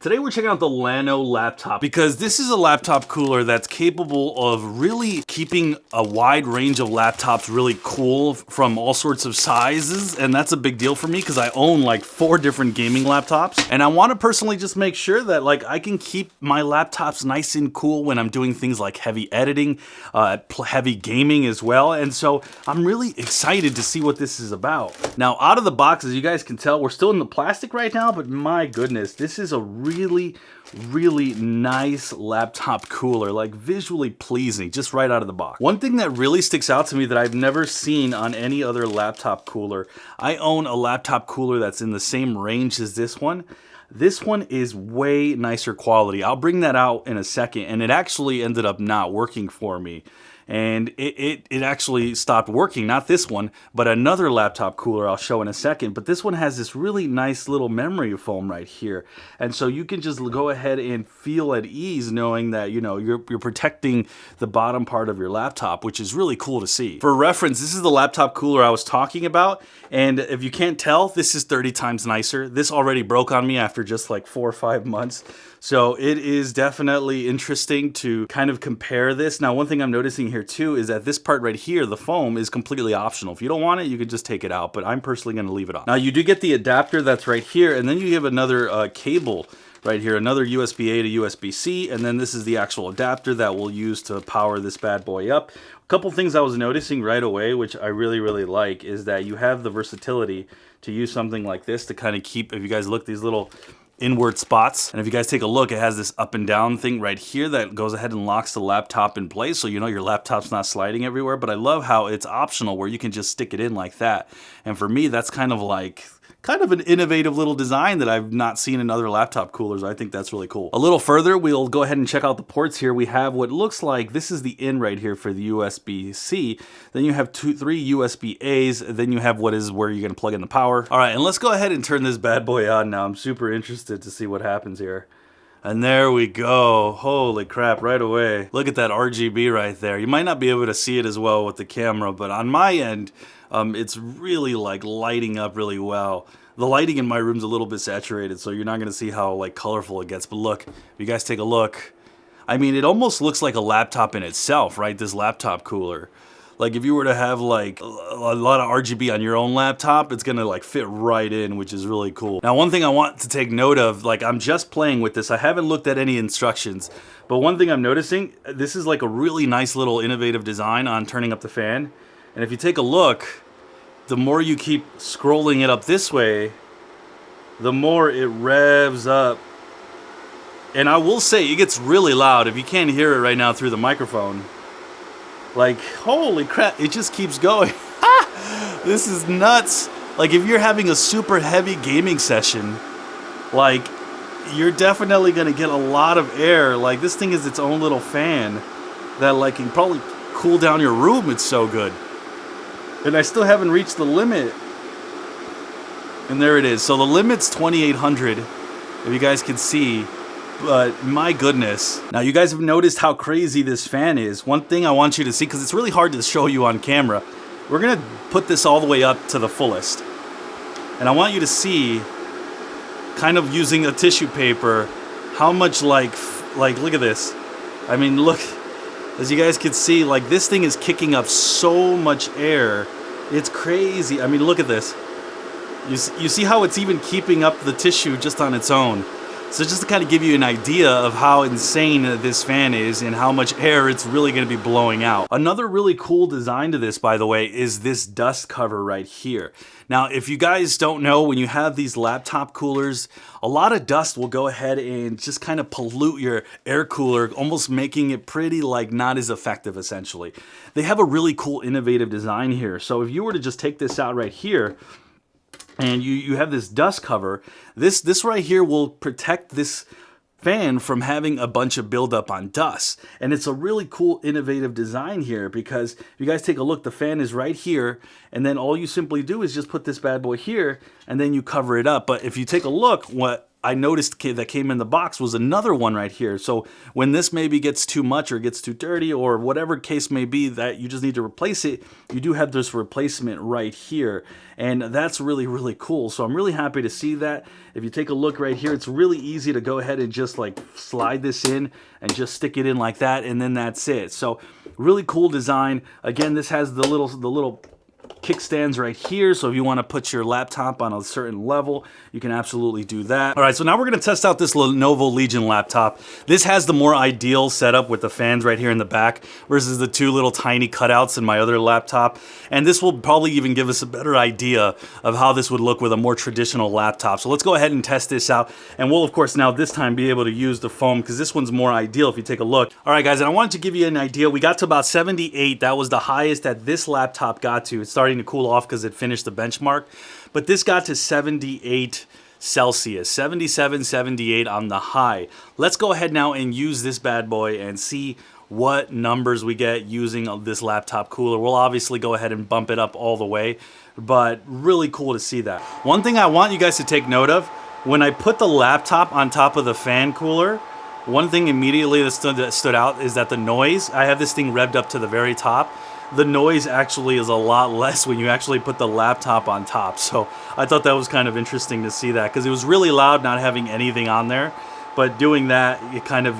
Today we're checking out the LLANO laptop because this is a laptop cooler that's capable of really keeping a wide range of laptops really cool from all sorts of sizes, and that's a big deal for me because I own like 4 different gaming laptops, and I want to personally just make sure that like I can keep my laptops nice and cool when I'm doing things like heavy editing, heavy gaming as well, and so I'm really excited to see what this is about. Now out of the box, as you guys can tell, we're still in the plastic right now, but my goodness, this is a really nice laptop cooler, like visually pleasing, just right out of the box. One thing that really sticks out to me that I've never seen on any other laptop cooler, I own a laptop cooler that's in the same range as this one. This one is way nicer quality. I'll bring that out in a second, and it actually ended up not working for me. And it actually stopped working, not this one, but another laptop cooler I'll show in a second. But this one has this really nice little memory foam right here. And so you can just go ahead and feel at ease knowing that, you know, you're protecting the bottom part of your laptop, which is really cool to see. For reference, this is the laptop cooler I was talking about. And if you can't tell, this is 30 times nicer. This already broke on me after just like 4 or 5 months. So it is definitely interesting to kind of compare this. Now, one thing I'm noticing here too is that this part right here, the foam, is completely optional. If you don't want it, you can just take it out, but I'm personally going to leave it on. Now, you do get the adapter that's right here, and then you have another cable right here, another USB-A to USB-C, and then this is the actual adapter that we'll use to power this bad boy up. A couple things I was noticing right away, which I really like, is that you have the versatility to use something like this to kind of keep, if you guys look, these little inward spots, and if you guys take a look, it has this up and down thing right here that goes ahead and locks the laptop in place, so you know your laptop's not sliding everywhere. But I love how it's optional where you can just stick it in like that, and for me that's kind of an innovative little design that I've not seen in other laptop coolers. I think that's really cool. A little further, we'll go ahead and check out the ports here. We have what looks like, this is the in right here for the USB-C. Then you have 3 USB-As. Then you have what is where you're gonna plug in the power. All right, and let's go ahead and turn this bad boy on now. I'm super interested to see what happens here. And there we go. Holy crap, right away. Look at that RGB right there. You might not be able to see it as well with the camera, but on my end, it's really like lighting up really well. The lighting in my room's a little bit saturated, so you're not gonna see how like colorful it gets, but look, if you guys take a look, I mean, it almost looks like a laptop in itself, right? This laptop cooler. Like if you were to have like a lot of RGB on your own laptop, it's gonna like fit right in, which is really cool. Now, one thing I want to take note of, like I'm just playing with this, I haven't looked at any instructions, but one thing I'm noticing, this is like a really nice little innovative design on turning up the fan. And if you take a look, the more you keep scrolling it up this way, the more it revs up. And I will say, it gets really loud if you can't hear it right now through the microphone. Like, holy crap, it just keeps going. This is nuts. Like, if you're having a super heavy gaming session, like, you're definitely gonna get a lot of air. Like, this thing is its own little fan that, like, can probably cool down your room. It's so good. And I still haven't reached the limit. And there it is. So the limit's 2800, if you guys can see. But my goodness. Now you guys have noticed how crazy this fan is. One thing I want you to see, because it's really hard to show you on camera, we're gonna put this all the way up to the fullest. And I want you to see, kind of using a tissue paper, how much like look at this. I mean, look, as you guys can see, like this thing is kicking up so much air. It's crazy. I mean, look at this. You see how it's even keeping up the tissue just on its own. So just to kind of give you an idea of how insane this fan is and how much air it's really going to be blowing out. Another really cool design to this, by the way, is this dust cover right here. Now, if you guys don't know, when you have these laptop coolers, a lot of dust will go ahead and just kind of pollute your air cooler, almost making it pretty like not as effective essentially. They have a really cool innovative design here. So if you were to just take this out right here, and you have this dust cover, this right here will protect this fan from having a bunch of buildup on dust. And it's a really cool innovative design here, because if you guys take a look, the fan is right here, and then all you simply do is just put this bad boy here, and then you cover it up. But if you take a look, what I noticed that came in the box was another one right here. So when this maybe gets too much or gets too dirty or whatever case may be that you just need to replace it, you do have this replacement right here. And that's really, really cool. So I'm really happy to see that. If you take a look right here, it's really easy to go ahead and just like slide this in and just stick it in like that, and then that's it. So really cool design. Again, this has the little kickstands right here, so if you want to put your laptop on a certain level, you can absolutely do that. All right, so now we're going to test out this Lenovo Legion laptop. This has the more ideal setup with the fans right here in the back versus the two little tiny cutouts in my other laptop, and this will probably even give us a better idea of how this would look with a more traditional laptop. So let's go ahead and test this out, and we'll of course now this time be able to use the foam because this one's more ideal if you take a look. All right guys, and I wanted to give you an idea. We got to about 78. That was the highest that this laptop got to. It's starting to cool off because it finished the benchmark, but this got to 78 Celsius, 77, 78 on the high. Let's go ahead now and use this bad boy and see what numbers we get using this laptop cooler. We'll obviously go ahead and bump it up all the way, but really cool to see that. One thing I want you guys to take note of, when I put the laptop on top of the fan cooler, one thing immediately that stood out is that the noise, I have this thing revved up to the very top. The noise actually is a lot less when you actually put the laptop on top. So I thought that was kind of interesting to see that because it was really loud not having anything on there. But doing that, it kind of,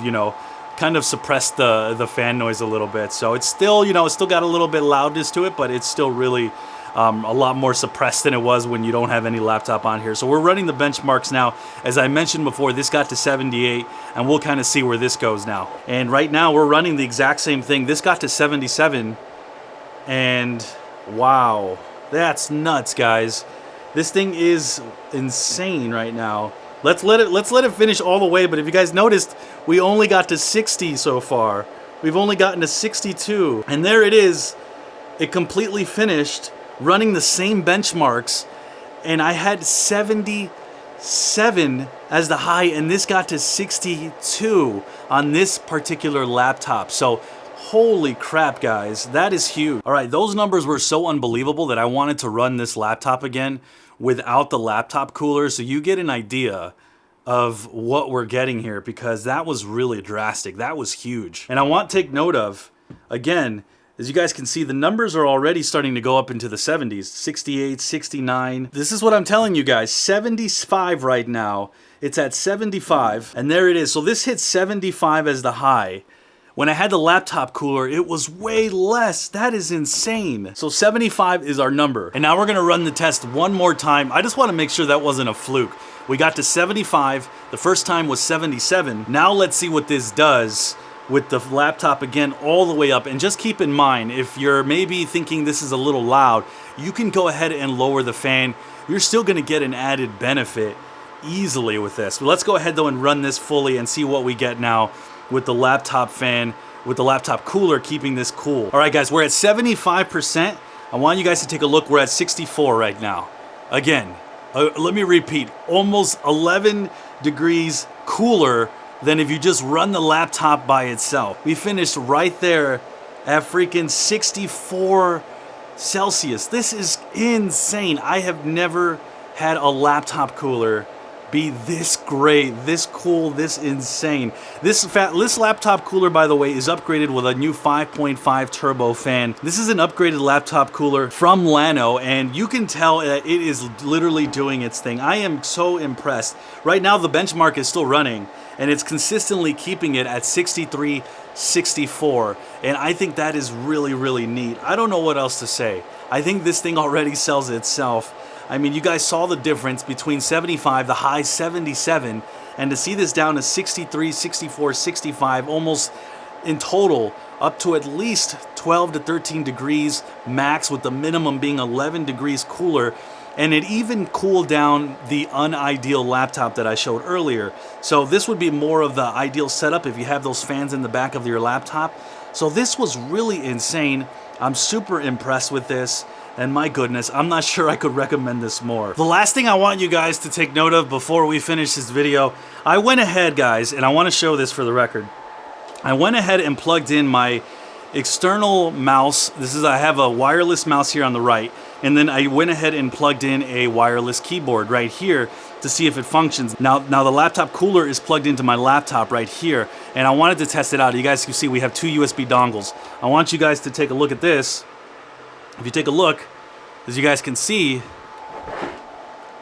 kind of suppressed the fan noise a little bit. So it's still, it's still got a little bit loudness to it, but it's still really a lot more suppressed than it was when you don't have any laptop on here. So we're running the benchmarks now. As I mentioned before, this got to 78, and we'll kind of see where this goes now. And right now we're running the exact same thing. This got to 77. And wow, that's nuts, guys. This thing is insane right now. Let's let it finish all the way, but if you guys noticed, we only got to 60 so far. We've only gotten to 62. And there it is. It completely finished running the same benchmarks, and I had 77 as the high, and this got to 62 on this particular laptop. So holy crap, guys, that is huge. All right, those numbers were so unbelievable that I wanted to run this laptop again without the laptop cooler so you get an idea of what we're getting here, because that was really drastic. That was huge. And I want to take note of, again, as you guys can see, the numbers are already starting to go up into the 70s, 68, 69. This is what I'm telling you guys, 75 right now. It's at 75, and there it is. So this hit 75 as the high. When I had the laptop cooler, it was way less. That is insane. So 75 is our number. And now we're gonna run the test one more time. I just wanna make sure that wasn't a fluke. We got to 75, the first time was 77. Now let's see what this does with the laptop again all the way up. And just keep in mind, if you're maybe thinking this is a little loud, you can go ahead and lower the fan. You're still gonna get an added benefit easily with this. But let's go ahead though and run this fully and see what we get now with the laptop fan, with the laptop cooler keeping this cool. All right guys, we're at 75%. I want you guys to take a look. We're at 64 right now. Again, let me repeat, almost 11 degrees cooler than if you just run the laptop by itself. We finished right there at freaking 64 Celsius. This is insane. I have never had a laptop cooler be this great, this cool, this insane. This laptop cooler, by the way, is upgraded with a new 5.5 turbo fan. This is an upgraded laptop cooler from LLANO, and you can tell that it is literally doing its thing. I am so impressed. Right now, the benchmark is still running, and it's consistently keeping it at 63, 64, and I think that is really, really neat. I don't know what else to say. I think this thing already sells itself. I mean, you guys saw the difference between 75, the high 77, and to see this down to 63, 64, 65, almost in total up to at least 12 to 13 degrees max, with the minimum being 11 degrees cooler. And it even cooled down the unideal laptop that I showed earlier. So this would be more of the ideal setup if you have those fans in the back of your laptop. So this was really insane. I'm super impressed with this. And my goodness, I'm not sure I could recommend this more. The last thing I want you guys to take note of before we finish this video, I went ahead, guys, and I want to show this for the record. I went ahead and plugged in my external mouse. I have a wireless mouse here on the right, and then I went ahead and plugged in a wireless keyboard right here to see if it functions. Now the laptop cooler is plugged into my laptop right here, and I wanted to test it out. You guys can see we have 2 USB dongles. I want you guys to take a look at this. If you take a look, as you guys can see,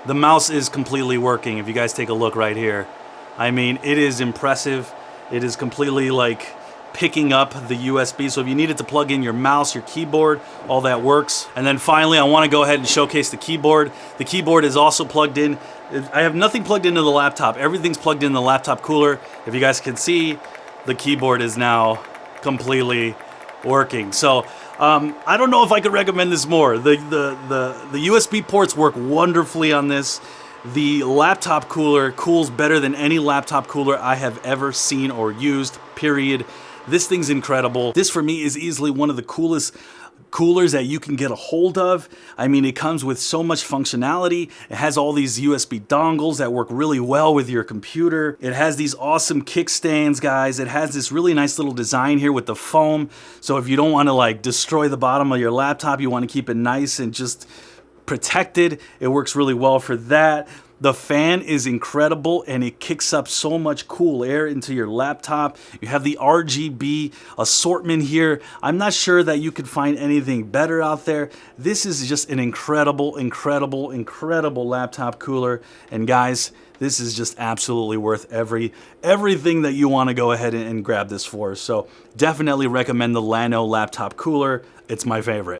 the mouse is completely working. If you guys take a look right here, I mean, it is impressive. It is completely like picking up the USB. So if you needed to plug in your mouse, your keyboard, all that works. And then finally, I want to go ahead and showcase the keyboard. The keyboard is also plugged in. I have nothing plugged into the laptop. Everything's plugged in the laptop cooler. If you guys can see, the keyboard is now completely working. So I don't know if I could recommend this more. The USB ports work wonderfully on this. The laptop cooler cools better than any laptop cooler I have ever seen or used, period. This thing's incredible. This for me is easily one of the coolest coolers that you can get a hold of. I mean, it comes with so much functionality. It has all these USB dongles that work really well with your computer. It has these awesome kickstands, guys. It has this really nice little design here with the foam. So if you don't want to like destroy the bottom of your laptop, you want to keep it nice and just protected, it works really well for that. The fan is incredible and it kicks up so much cool air into your laptop. You have the RGB assortment here. I'm not sure that you could find anything better out there. This is just an incredible, incredible, incredible laptop cooler. And guys, this is just absolutely worth everything that you want to go ahead and grab this for. So definitely recommend the LLANO laptop cooler. It's my favorite.